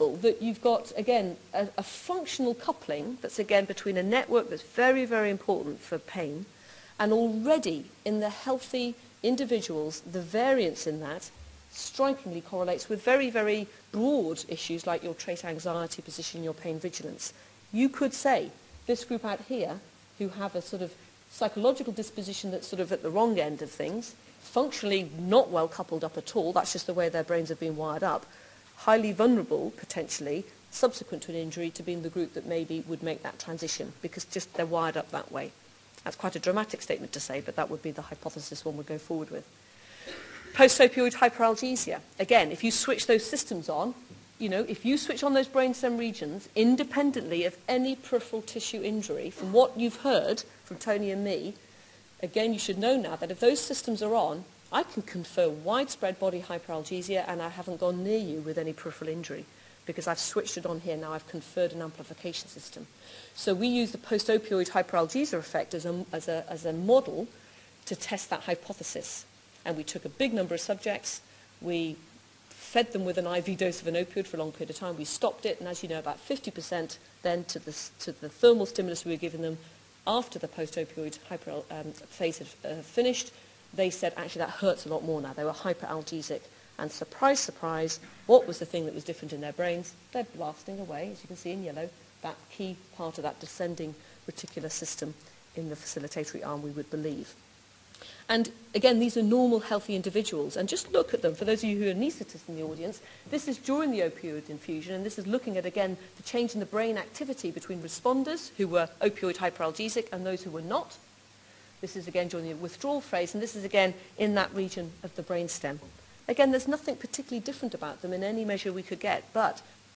remarkable that you've got, again, a functional coupling that's, again, between a network that's very, very important for pain, and already in the healthy individuals, the variance in that strikingly correlates with very, very broad issues like your trait anxiety position, your pain vigilance. You could say this group out here, who have a sort of psychological disposition that's sort of at the wrong end of things, functionally not well coupled up at all, that's just the way their brains have been wired up, highly vulnerable, potentially, subsequent to an injury, to being the group that maybe would make that transition, because just they're wired up that way. That's quite a dramatic statement to say, but that would be the hypothesis one would go forward with. Post-opioid hyperalgesia. Again, if you switch those systems on, you know, if you switch on those brainstem regions, independently of any peripheral tissue injury, from what you've heard from Tony and me, again, you should know now that if those systems are on, I can confer widespread body hyperalgesia, and I haven't gone near you with any peripheral injury, because I've switched it on here. Now I've conferred an amplification system. So we use the post-opioid hyperalgesia effect as a model to test that hypothesis. And we took a big number of subjects, we fed them with an IV dose of an opioid for a long period of time, we stopped it, and as you know, about 50% then to the thermal stimulus we were giving them after the post-opioid phase had finished, they said, actually, that hurts a lot more now. They were hyperalgesic. And surprise, surprise, what was the thing that was different in their brains? They're blasting away, as you can see in yellow, that key part of that descending reticular system in the facilitatory arm, we would believe. And again, these are normal, healthy individuals. And just look at them. For those of you who are anaesthetists in the audience, this is during the opioid infusion, and this is looking at, again, the change in the brain activity between responders who were opioid hyperalgesic and those who were not. This is, again, during the withdrawal phase, and this is, again, in that region of the brainstem. Again, there's nothing particularly different about them in any measure we could get, but